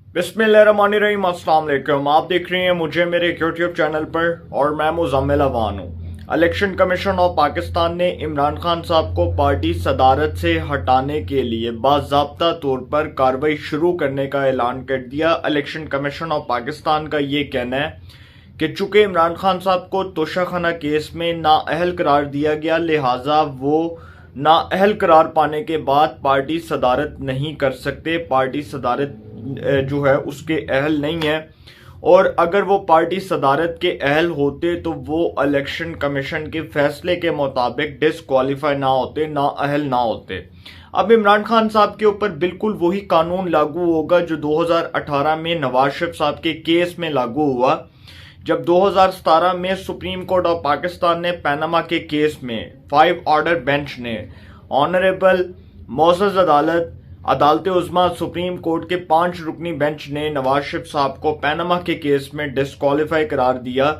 बिस्मिल्लाहिर्रहमानिर्रहीम, अस्सलाम वालेकुम। आप देख रहे हैं मुझे मेरे यूट्यूब चैनल पर और मैं मुज़म्मिल अवान हूँ। इलेक्शन कमीशन ऑफ पाकिस्तान ने इमरान खान साहब को पार्टी सदारत से हटाने के लिए बाज़ाब्ता तौर पर कार्रवाई शुरू करने का ऐलान कर दिया। इलेक्शन कमीशन ऑफ पाकिस्तान का ये कहना है कि चूंकि इमरान खान साहब को तोशाखाना केस में नाअहल करार दिया गया, लिहाजा वो नाअहल करार पाने के बाद पार्टी सदारत नहीं कर सकते। पार्टी सदारत जो है उसके अहल नहीं है, और अगर वो पार्टी सदारत के अहल होते तो वो इलेक्शन कमीशन के फैसले के मुताबिक डिसक्वालीफाई ना होते, नाअहल ना होते। अब इमरान खान साहब के ऊपर बिल्कुल वही कानून लागू होगा जो 2018 में नवाज शरीफ साहब के केस में लागू हुआ, जब 2017 में सुप्रीम कोर्ट ऑफ पाकिस्तान ने पनामा के केस में 5 ऑर्डर बेंच ने ऑनरेबल मोअज़्ज़ज़ अदालत उज़्मा सुप्रीम कोर्ट के 5 रुकनी बेंच ने नवाज शरीफ साहब को पनामा के केस में डिसक्वालीफाई करार दिया।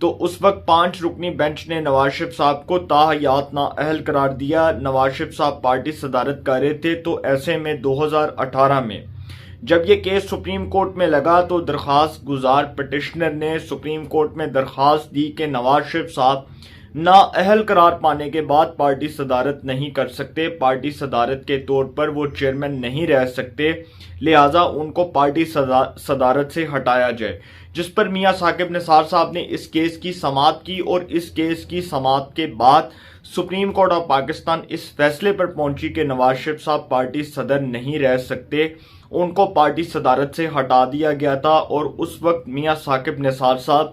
तो उस वक्त 5 रुकनी बेंच ने नवाज शरीफ साहब को ताहयात नाअहल करार दिया। नवाज शरीफ साहब पार्टी सदारत कर रहे थे, तो ऐसे में 2018 में जब ये केस सुप्रीम कोर्ट में लगा तो दरख्वास्त गुजार पिटिशनर ने सुप्रीम कोर्ट में दरख्वास्त दी कि नवाज शरीफ साहब नाअहल करार पाने के बाद पार्टी सदारत नहीं कर सकते, पार्टी सदारत के तौर पर वो चेयरमैन नहीं रह सकते, लिहाजा उनको पार्टी सदारत से हटाया जाए। जिस पर मियां साकिब निसार साहब ने इस केस की समाअत की, और इस केस की समाअत के बाद सुप्रीम कोर्ट ऑफ पाकिस्तान इस फैसले पर पहुंची कि नवाज शरीफ साहब पार्टी सदर नहीं रह सकते, उनको पार्टी सदारत से हटा दिया गया था। और उस वक्त मियां साकिब निसार साहब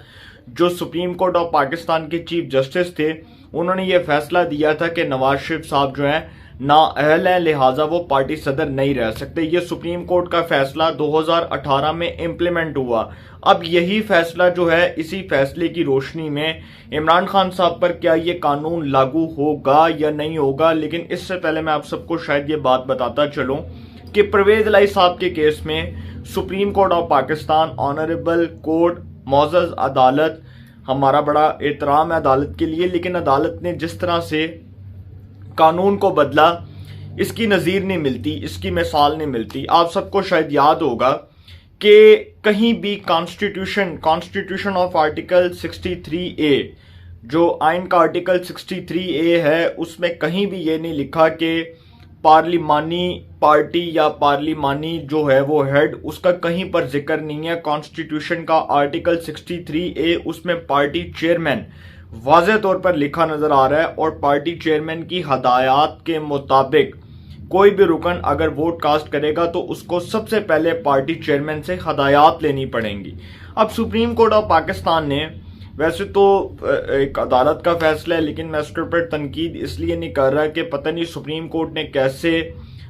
जो सुप्रीम कोर्ट ऑफ पाकिस्तान के चीफ जस्टिस थे, उन्होंने ये फैसला दिया था कि नवाज शरीफ साहब जो हैं नाअहल हैं, लिहाजा वो पार्टी सदर नहीं रह सकते। ये सुप्रीम कोर्ट का फैसला 2018 में इम्प्लीमेंट हुआ। अब यही फैसला जो है, इसी फैसले की रोशनी में इमरान खान साहब पर क्या ये कानून लागू होगा या नहीं होगा। लेकिन इससे पहले मैं आप सबको शायद ये बात बताता चलूं कि परवेज इलाही साहब के केस में Supreme Court of Pakistan honourable court मोअज़्ज़ज़ अदालत, हमारा बड़ा एहतराम है अदालत के लिए, लेकिन अदालत ने जिस तरह से कानून को बदला इसकी नज़ीर नहीं मिलती, इसकी मिसाल नहीं मिलती। आप सबको शायद याद होगा कि कहीं भी कॉन्स्टिट्यूशन ऑफ आर्टिकल 63A, जो आइन का आर्टिकल 63A है, उसमें कहीं भी ये नहीं लिखा कि पार्लिमानी पार्टी या पार्लिमानी जो है वो हेड, उसका कहीं पर जिक्र नहीं है। कॉन्स्टिट्यूशन का आर्टिकल 63A, उसमें पार्टी चेयरमैन वाज़ेह तौर पर लिखा नजर आ रहा है, और पार्टी चेयरमैन की हदायत के मुताबिक कोई भी रुकन अगर वोट कास्ट करेगा तो उसको सबसे पहले पार्टी चेयरमैन से हदायत लेनी पड़ेंगी। अब सुप्रीम कोर्ट ऑफ पाकिस्तान ने, वैसे तो एक अदालत का फैसला है, लेकिन मैं उसके ऊपर तनकीद इसलिए नहीं कर रहा कि पता नहीं सुप्रीम कोर्ट ने कैसे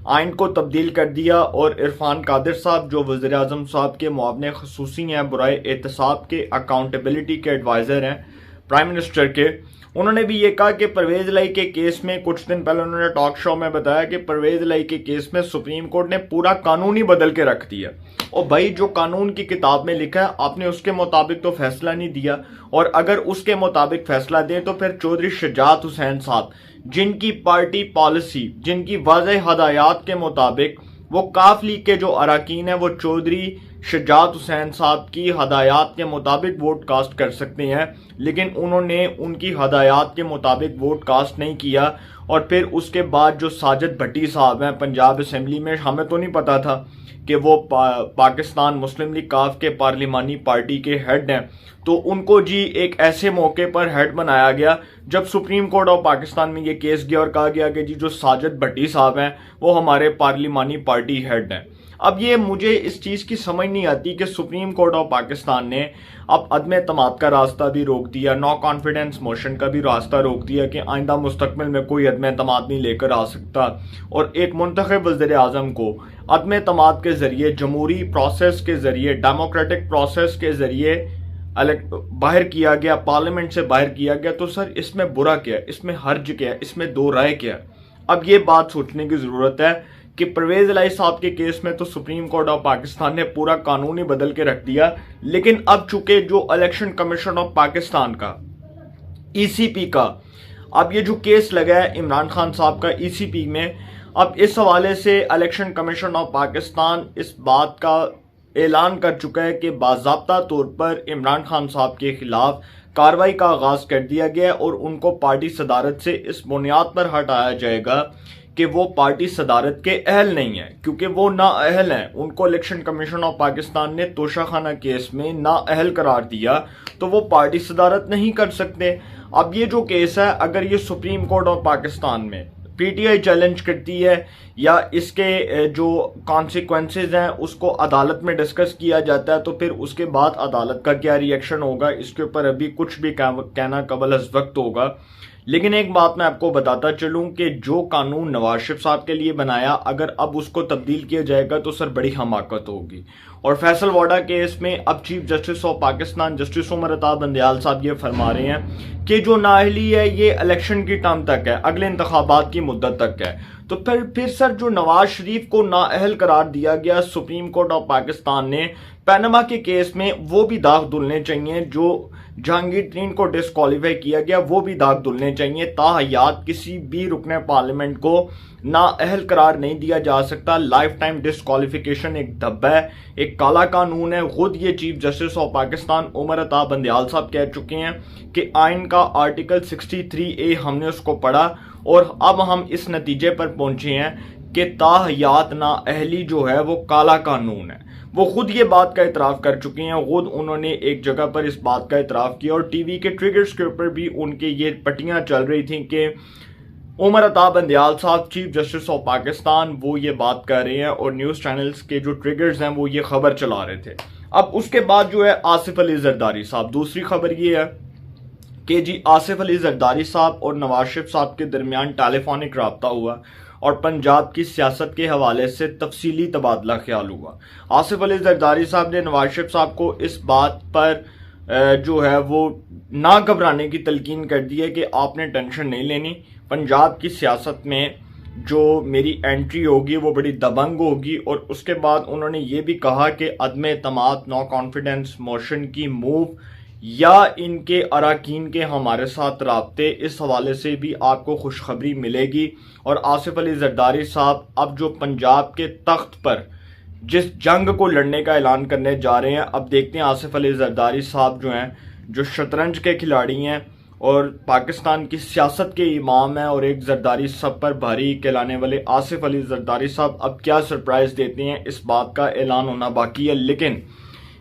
आइन को तब्दील कर दिया। और इरफान कादिर साहब जो वज़ीर आज़म साहब के मुआवने ख़ुसूसी हैं, बुराए एहतसाब के, अकाउंटेबिलिटी के एडवाइज़र हैं प्राइम मिनिस्टर के, उन्होंने भी ये कहा कि परवेज इलाही के केस में, कुछ दिन पहले उन्होंने टॉक शो में बताया कि परवेज इलाही के केस में सुप्रीम कोर्ट ने पूरा कानून ही बदल के रख दिया। और भाई, जो कानून की किताब में लिखा है आपने उसके मुताबिक तो फैसला नहीं दिया, और अगर उसके मुताबिक फैसला दें तो फिर चौधरी शुजात हुसैन साहब, जिनकी पार्टी पॉलिसी, जिनकी वाज़ेह हदायत के मुताबिक वो काफ लीग के जो अरकान हैं वो चौधरी शुजात हुसैन साहब की हदायत के मुताबिक वोट कास्ट कर सकते हैं, लेकिन उन्होंने उनकी हदायत के मुताबिक वोट कास्ट नहीं किया। और फिर उसके बाद जो साजिद भट्टी साहब हैं पंजाब असेंबली में, हमें तो नहीं पता था कि वो पाकिस्तान मुस्लिम लीग काफ के पार्लिमानी पार्टी के हेड हैं, तो उनको जी एक ऐसे मौके पर हेड बनाया गया जब सुप्रीम कोर्ट ऑफ पाकिस्तान में ये केस गया और कहा गया कि जी जो साजिद भट्टी साहब हैं वो हमारे पार्लिमानी पार्टी हेड हैं। अब ये मुझे इस चीज़ की समझ नहीं आती कि सुप्रीम कोर्ट ऑफ पाकिस्तान ने अब अदम एतमाद का रास्ता भी रोक दिया, नो कॉन्फिडेंस मोशन का भी रास्ता रोक दिया कि आइंदा मुस्तकबिल में कोई अदम एतमाद नहीं लेकर आ सकता, और एक मुंतखब वज़ीर आज़म को अदम एतमाद के ज़रिए, जमहूरी प्रोसेस के ज़रिए, डेमोक्रेटिक प्रोसेस के ज़रिए बाहर किया गया, पार्लियामेंट से बाहर किया गया। तो सर इसमें बुरा क्या है, इसमें हर्ज क्या है, इसमें दो राय क्या है? अब ये बात सोचने की ज़रूरत है कि परवेज इलाही साहब के केस में तो सुप्रीम कोर्ट ऑफ पाकिस्तान ने पूरा कानून ही बदल के रख दिया, लेकिन अब चूंकि जो इलेक्शन कमीशन ऑफ पाकिस्तान का, ईसीपी का, अब ये जो केस लगा है इमरान खान साहब का ईसीपी में, अब इस हवाले से इलेक्शन कमीशन ऑफ पाकिस्तान इस बात का اعلان کر چکا ہے کہ باضابطہ طور پر عمران خان صاحب کے خلاف کارروائی کا آغاز کر دیا گیا ہے اور ان کو پارٹی صدارت سے اس بنیاد پر ہٹایا جائے گا کہ وہ پارٹی صدارت کے اہل نہیں ہیں، کیونکہ وہ نااہل ہیں۔ ان کو الیکشن کمیشن آف پاکستان نے توشہ خانہ کیس میں نااہل قرار دیا تو وہ پارٹی صدارت نہیں کر سکتے۔ اب یہ جو کیس ہے، اگر یہ سپریم کورٹ آف پاکستان میں پی ٹی آئی چیلنج کرتی ہے یا اس کے جو کانسیکوینسز ہیں اس کو عدالت میں ڈسکس کیا جاتا ہے، تو پھر اس کے بعد عدالت کا کیا ری ایکشن ہوگا، اس کے اوپر ابھی کچھ بھی کہنا قبل از وقت ہوگا۔ لیکن ایک بات میں آپ کو بتاتا چلوں کہ جو قانون نواز شریف صاحب کے لیے بنایا، اگر اب اس کو تبدیل کیا جائے گا تو سر بڑی حماقت ہوگی۔ اور فیصل واڈا کیس میں اب chief justice of Pakistan justice Umar Ata Bandial صاحب یہ فرما رہے ہیں کہ جو نااہلی ہے یہ الیکشن کی ٹرم تک ہے، اگلے انتخابات کی مدت تک ہے۔ تو پھر سر جو نواز شریف کو نااہل قرار دیا گیا سپریم کورٹ آف پاکستان نے پینما کے کیس میں، وہ بھی داغ دھلنے چاہیے۔ جو جہانگیر ترین کو ڈسکوالیفائی کیا گیا وہ بھی داغ دھلنے چاہیے۔ تاحیات کسی بھی رکن پارلیمنٹ کو نااہل قرار نہیں دیا جا سکتا۔ لائف ٹائم ڈسکوالیفیکیشن ایک دھبا ہے، ایک کالا قانون ہے۔ خود یہ چیف جسٹس آف پاکستان عمر عطا بندیال صاحب کہہ چکے ہیں کہ آئین کا آرٹیکل 63A ہم نے اس کو پڑھا اور اب ہم اس نتیجے پر پہنچے ہیں کہ تاحیات نااہلی جو ہے وہ کالا قانون ہے۔ وہ خود یہ بات کا اعتراف کر چکے ہیں، خود انہوں نے ایک جگہ پر اس بات کا اعتراف کیا، اور ٹی وی کے ٹریگرز کے اوپر بھی ان کے یہ پٹیاں چل رہی تھیں کہ عمر عطا بندیال صاحب چیف جسٹس آف پاکستان وہ یہ بات کر رہے ہیں، اور نیوز چینلز کے جو ٹریگرز ہیں وہ یہ خبر چلا رہے تھے۔ اب اس کے بعد جو ہے آصف علی زرداری صاحب، دوسری خبر یہ ہے کہ جی آصف علی زرداری صاحب اور نواز شریف صاحب کے درمیان ٹیلی فونک رابطہ ہوا اور پنجاب کی سیاست کے حوالے سے تفصیلی تبادلہ خیال ہوا۔ آصف علی زرداری صاحب نے نواز شریف صاحب کو اس بات پر جو ہے وہ نہ گھبرانے کی تلقین کر دی ہے کہ آپ نے ٹینشن نہیں لینی، پنجاب کی سیاست میں جو میری انٹری ہوگی وہ بڑی دبنگ ہوگی۔ اور اس کے بعد انہوں نے یہ بھی کہا کہ عدم اعتماد نو کانفیڈنس موشن کی موو یا ان کے اراکین کے ہمارے ساتھ رابطے، اس حوالے سے بھی آپ کو خوشخبری ملے گی۔ اور آصف علی زرداری صاحب اب جو پنجاب کے تخت پر جس جنگ کو لڑنے کا اعلان کرنے جا رہے ہیں، اب دیکھتے ہیں آصف علی زرداری صاحب جو ہیں، جو شطرنج کے کھلاڑی ہیں اور پاکستان کی سیاست کے امام ہیں اور ایک زرداری سب پر بھاری کہلانے والے آصف علی زرداری صاحب اب کیا سرپرائز دیتے ہیں، اس بات کا اعلان ہونا باقی ہے۔ لیکن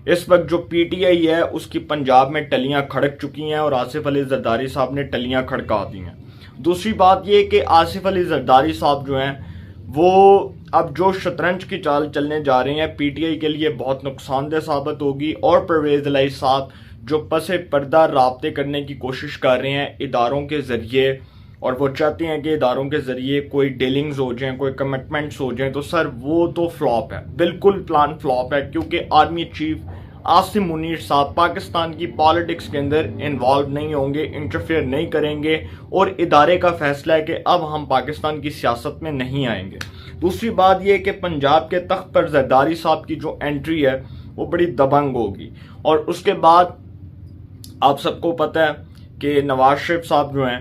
اس وقت جو پی ٹی آئی ہے اس کی پنجاب میں ٹلیاں کھڑک چکی ہیں اور آصف علی زرداری صاحب نے ٹلیاں کھڑکا دی ہیں۔ دوسری بات یہ کہ آصف علی زرداری صاحب جو ہیں وہ اب جو شطرنج کی چال چلنے جا رہے ہیں پی ٹی آئی کے لیے بہت نقصان دہ ثابت ہوگی، اور پرویز الہی صاحب جو پس پردہ رابطے کرنے کی کوشش کر رہے ہیں اداروں کے ذریعے، اور وہ چاہتے ہیں کہ اداروں کے ذریعے کوئی ڈیلنگز ہو جائیں، کوئی کمٹمنٹس ہو جائیں، تو سر وہ تو فلاپ ہے، بالکل پلان فلاپ ہے، کیونکہ آرمی چیف عاصم منیر صاحب پاکستان کی پالیٹکس کے اندر انوالو نہیں ہوں گے، انٹرفیئر نہیں کریں گے، اور ادارے کا فیصلہ ہے کہ اب ہم پاکستان کی سیاست میں نہیں آئیں گے۔ دوسری بات یہ کہ پنجاب کے تخت پر زرداری صاحب کی جو انٹری ہے وہ بڑی دبنگ ہوگی۔ اور اس کے بعد آپ سب کو پتہ ہے کہ نواز شریف صاحب جو ہیں،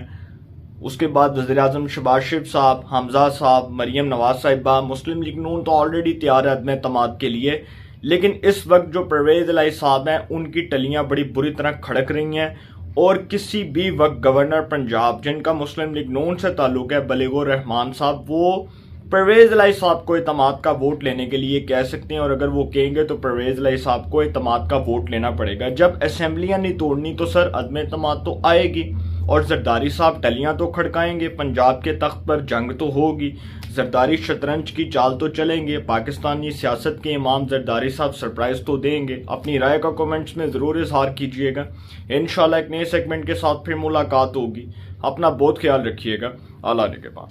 اس کے بعد وزیراعظم شہباز شریف صاحب، حمزہ صاحب، مریم نواز صاحبہ، مسلم لیگ نون تو آلریڈی تیار ہے عدم اعتماد کے لیے، لیکن اس وقت جو پرویز الہی صاحب ہیں ان کی ٹلیاں بڑی بری طرح کھڑک رہی ہیں، اور کسی بھی وقت گورنر پنجاب جن کا مسلم لیگ نون سے تعلق ہے، بلیغ الرحمان صاحب، وہ پرویز الہی صاحب کو اعتماد کا ووٹ لینے کے لیے کہہ سکتے ہیں، اور اگر وہ کہیں گے تو پرویز الہی صاحب کو اعتماد کا ووٹ لینا پڑے گا۔ جب اسمبلیاں نہیں توڑنی تو سر عدم اعتماد تو آئے گی، اور زرداری صاحب ٹلیاں تو کھڑکائیں گے، پنجاب کے تخت پر جنگ تو ہوگی، زرداری شطرنج کی چال تو چلیں گے، پاکستانی سیاست کے امام زرداری صاحب سرپرائز تو دیں گے۔ اپنی رائے کا کومنٹس میں ضرور اظہار کیجئے گا۔ انشاءاللہ ایک نئے سیگمنٹ کے ساتھ پھر ملاقات ہوگی۔ اپنا بہت خیال رکھیے گا۔ اللہ نے کے بعد